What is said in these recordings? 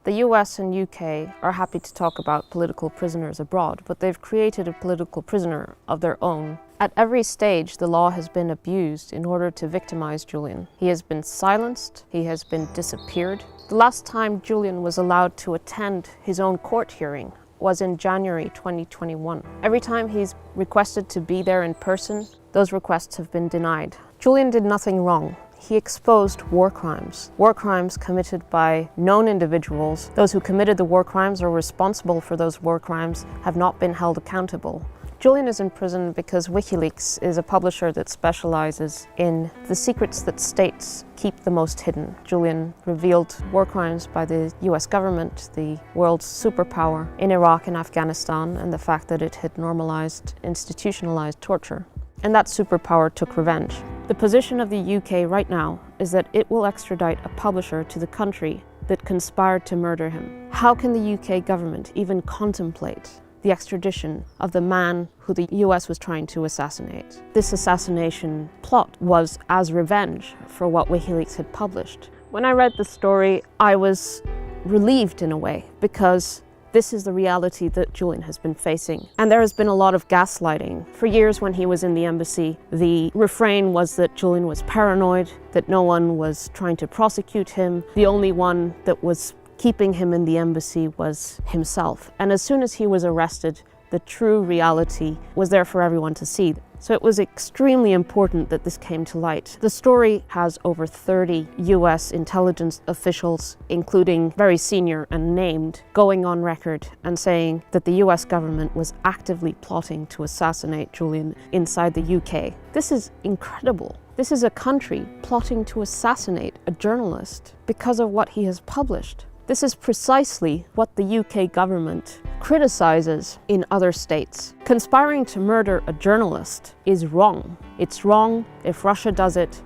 The US and UK are happy to talk about political prisoners abroad, but they've created a political prisoner of their own. At every stage, the law has been abused in order to victimize Julian. He has been silenced, he has been disappeared. The last time Julian was allowed to attend his own court hearing was in January 2021. Every time he's requested to be there in person, those requests have been denied. Julian did nothing wrong. He exposed war crimes committed by known individuals. Those who committed the war crimes or responsible for those war crimes have not been held accountable. Julian is in prison because WikiLeaks is a publisher that specializes in the secrets that states keep the most hidden. Julian revealed war crimes by the US government, the world's superpower, in Iraq and Afghanistan, and the fact that it had normalized, institutionalized torture. And that superpower took revenge. The position of the UK right now is that it will extradite a publisher to the country that conspired to murder him. How can the UK government even contemplate the extradition of the man who the US was trying to assassinate? This assassination plot was as revenge for what WikiLeaks had published. When I read the story, I was relieved in a way, because this is the reality that Julian has been facing. And there has been a lot of gaslighting. For years when he was in the embassy, the refrain was that Julian was paranoid, that no one was trying to prosecute him. The only one that was keeping him in the embassy was himself. And as soon as he was arrested, the true reality was there for everyone to see. So it was extremely important that this came to light. The story has over 30 US intelligence officials, including very senior and named, going on record and saying that the US government was actively plotting to assassinate Julian inside the UK. This is incredible. This is a country plotting to assassinate a journalist because of what he has published. This is precisely what the UK government criticizes in other states. Conspiring to murder a journalist is wrong. It's wrong if Russia does it,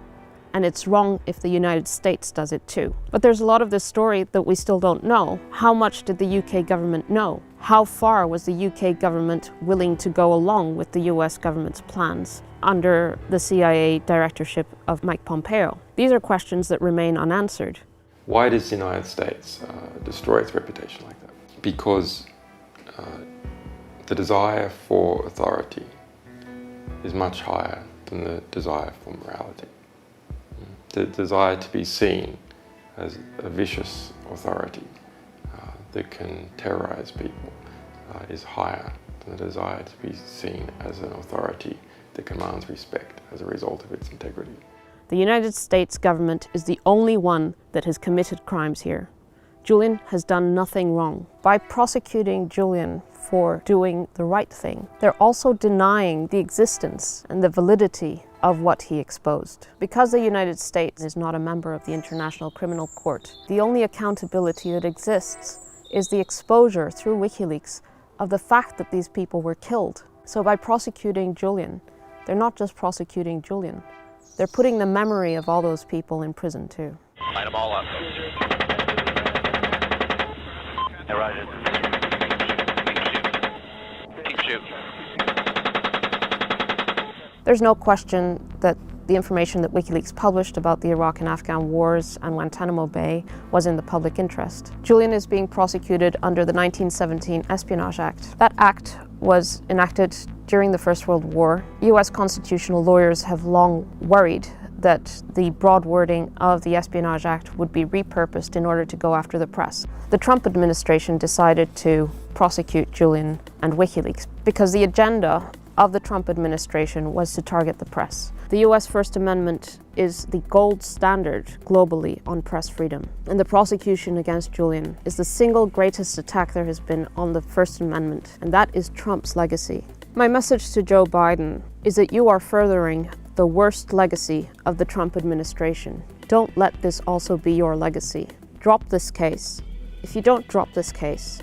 and it's wrong if the United States does it too. But there's a lot of this story that we still don't know. How much did the UK government know? How far was the UK government willing to go along with the US government's plans under the CIA directorship of Mike Pompeo? These are questions that remain unanswered. Why does the United States destroy its reputation like that? Because the desire for authority is much higher than the desire for morality. The desire to be seen as a vicious authority that can terrorize people is higher than the desire to be seen as an authority that commands respect as a result of its integrity. The United States government is the only one that has committed crimes here. Julian has done nothing wrong. By prosecuting Julian for doing the right thing, they're also denying the existence and the validity of what he exposed. Because the United States is not a member of the International Criminal Court, the only accountability that exists is the exposure through WikiLeaks of the fact that these people were killed. So by prosecuting Julian, they're not just prosecuting Julian, they're putting the memory of all those people in prison too. Light them all up. They're right in. Keep shooting. There's no question that the information that WikiLeaks published about the Iraq and Afghan wars and Guantanamo Bay was in the public interest. Julian is being prosecuted under the 1917 Espionage Act. That act was enacted during the First World War. US constitutional lawyers have long worried that the broad wording of the Espionage Act would be repurposed in order to go after the press. The Trump administration decided to prosecute Julian and WikiLeaks because the agenda of the Trump administration was to target the press. The US First Amendment is the gold standard globally on press freedom, and the prosecution against Julian is the single greatest attack there has been on the First Amendment, and that is Trump's legacy. My message to Joe Biden is that you are furthering the worst legacy of the Trump administration. Don't let this also be your legacy. Drop this case. If you don't drop this case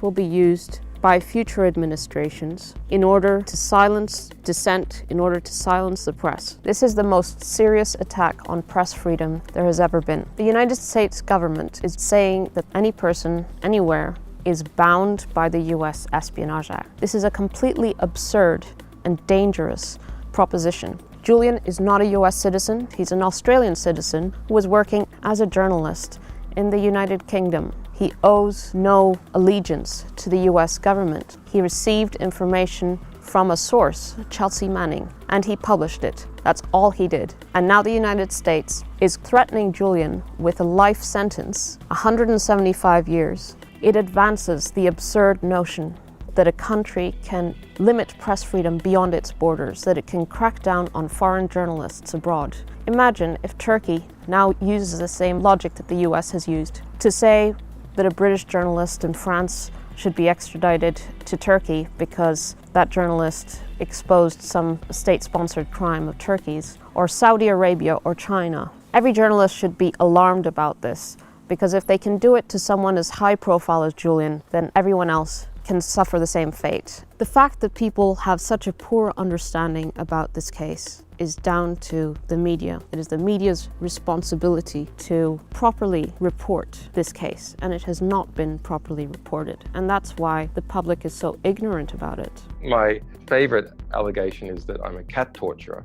will be used by future administrations in order to silence dissent, in order to silence the press. This is the most serious attack on press freedom there has ever been. The United States government is saying that any person, anywhere, is bound by the US Espionage Act. This is a completely absurd and dangerous proposition. Julian is not a US citizen. He's an Australian citizen who was working as a journalist in the United Kingdom. He owes no allegiance to the US government. He received information from a source, Chelsea Manning, and he published it. That's all he did. And now the United States is threatening Julian with a life sentence, 175 years. It advances the absurd notion that a country can limit press freedom beyond its borders, that it can crack down on foreign journalists abroad. Imagine if Turkey now uses the same logic that the US has used to say that a British journalist in France should be extradited to Turkey because that journalist exposed some state-sponsored crime of Turkey's, or Saudi Arabia or China. Every journalist should be alarmed about this, because if they can do it to someone as high profile as Julian, then everyone else can suffer the same fate. The fact that people have such a poor understanding about this case is down to the media. It is the media's responsibility to properly report this case, and it has not been properly reported. And that's why the public is so ignorant about it. My favorite allegation is that I'm a cat torturer.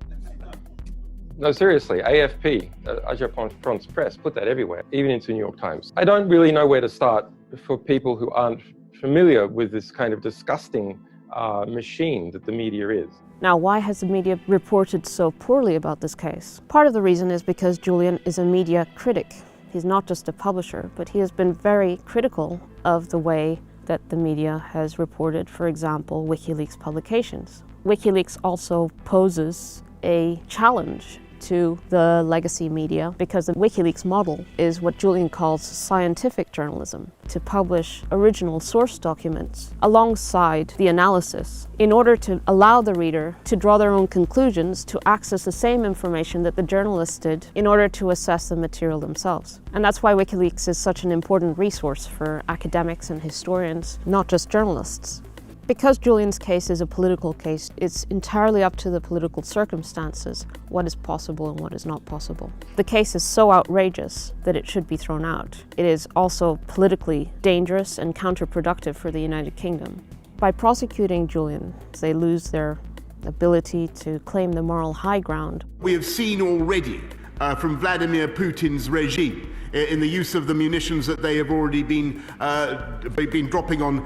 No, seriously, AFP, Agence France Presse, put that everywhere, even into New York Times. I don't really know where to start for people who aren't familiar with this kind of disgusting machine that the media is. Now, why has the media reported so poorly about this case? Part of the reason is because Julian is a media critic. He's not just a publisher, but he has been very critical of the way that the media has reported, for example, WikiLeaks publications. WikiLeaks also poses a challenge to the legacy media because the WikiLeaks model is what Julian calls scientific journalism, to publish original source documents alongside the analysis in order to allow the reader to draw their own conclusions, to access the same information that the journalists did in order to assess the material themselves. And that's why WikiLeaks is such an important resource for academics and historians, not just journalists. Because Julian's case is a political case, it's entirely up to the political circumstances what is possible and what is not possible. The case is so outrageous that it should be thrown out. It is also politically dangerous and counterproductive for the United Kingdom. By prosecuting Julian, they lose their ability to claim the moral high ground. We have seen already from Vladimir Putin's regime in the use of the munitions that they have already been dropping on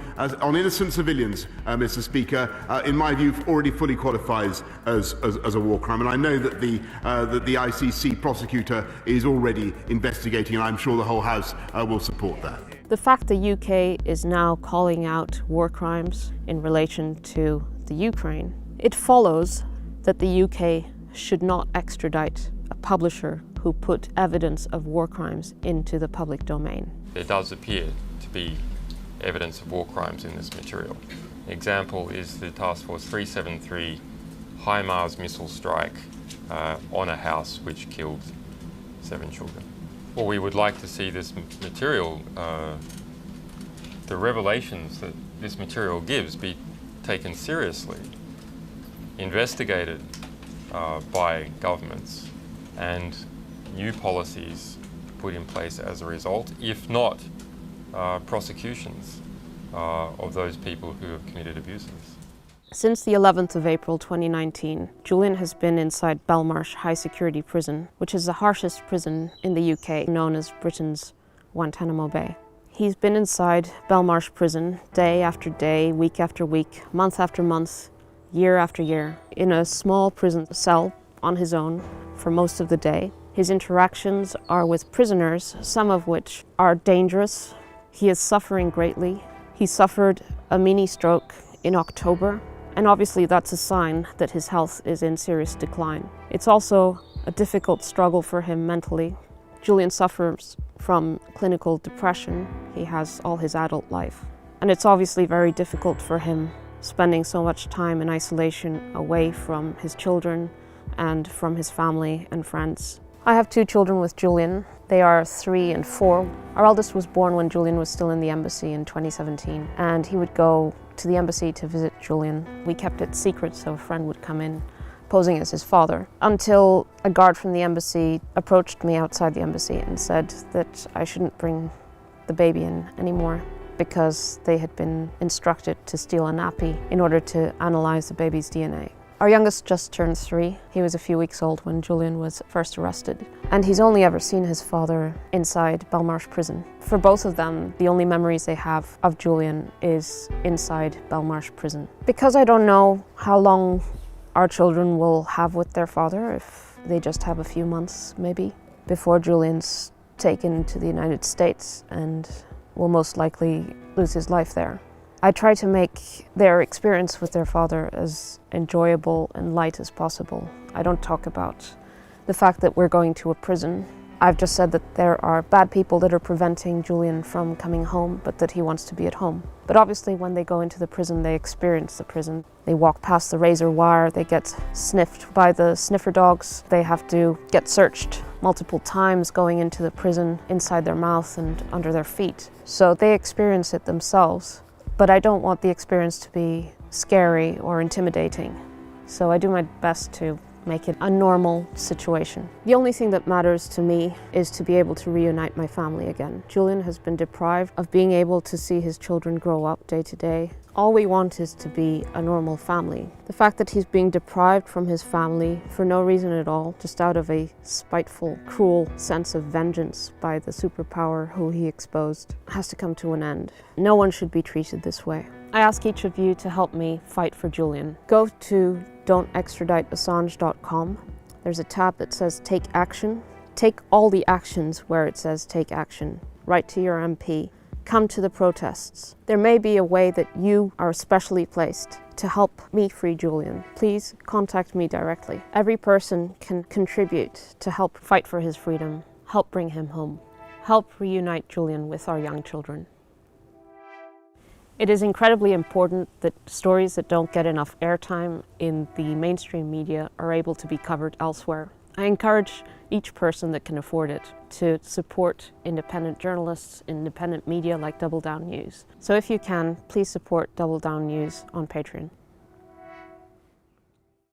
innocent civilians, Mr. Speaker, in my view, already fully qualifies as a war crime. And I know that the ICC prosecutor is already investigating, and I'm sure the whole House will support that. The fact the UK is now calling out war crimes in relation to the Ukraine, it follows that the UK should not extradite a publisher who put evidence of war crimes into the public domain. There does appear to be evidence of war crimes in this material. An example is the Task Force 373 HIMARS missile strike on a house which killed 7 children. Well, we would like to see this material, the revelations that this material gives, be taken seriously, investigated by governments, and new policies put in place as a result, if not prosecutions of those people who have committed abuses. Since the 11th of April 2019, Julian has been inside Belmarsh High Security Prison, which is the harshest prison in the UK, known as Britain's Guantanamo Bay. He's been inside Belmarsh Prison day after day, week after week, month after month, year after year, in a small prison cell on his own for most of the day. His interactions are with prisoners, some of which are dangerous. He is suffering greatly. He suffered a mini stroke in October, and obviously that's a sign that his health is in serious decline. It's also a difficult struggle for him mentally. Julian suffers from clinical depression. He has all his adult life. And it's obviously very difficult for him spending so much time in isolation away from his children and from his family and friends. I have 2 children with Julian. They are 3 and 4. Our eldest was born when Julian was still in the embassy in 2017, and he would go to the embassy to visit Julian. We kept it secret so a friend would come in posing as his father, until a guard from the embassy approached me outside the embassy and said that I shouldn't bring the baby in anymore because they had been instructed to steal a nappy in order to analyze the baby's DNA. Our youngest just turned 3. He was a few weeks old when Julian was first arrested. And he's only ever seen his father inside Belmarsh prison. For both of them, the only memories they have of Julian is inside Belmarsh prison. Because I don't know how long our children will have with their father, if they just have a few months maybe, before Julian's taken to the United States and will most likely lose his life there. I try to make their experience with their father as enjoyable and light as possible. I don't talk about the fact that we're going to a prison. I've just said that there are bad people that are preventing Julian from coming home, but that he wants to be at home. But obviously when they go into the prison, they experience the prison. They walk past the razor wire, they get sniffed by the sniffer dogs, they have to get searched multiple times going into the prison, inside their mouth and under their feet. So they experience it themselves. But I don't want the experience to be scary or intimidating. So I do my best to make it a normal situation. The only thing that matters to me is to be able to reunite my family again. Julian has been deprived of being able to see his children grow up day to day. All we want is to be a normal family. The fact that he's being deprived from his family for no reason at all, just out of a spiteful, cruel sense of vengeance by the superpower who he exposed, has to come to an end. No one should be treated this way. I ask each of you to help me fight for Julian. Go to don'textraditeassange.com. There's a tab that says Take Action. Take all the actions where it says Take Action. Write to your MP. Come to the protests. There may be a way that you are specially placed to help me free Julian. Please contact me directly. Every person can contribute to help fight for his freedom, help bring him home, help reunite Julian with our young children. It is incredibly important that stories that don't get enough airtime in the mainstream media are able to be covered elsewhere. I encourage each person that can afford it to support independent journalists, independent media like Double Down News. So if you can, please support Double Down News on Patreon.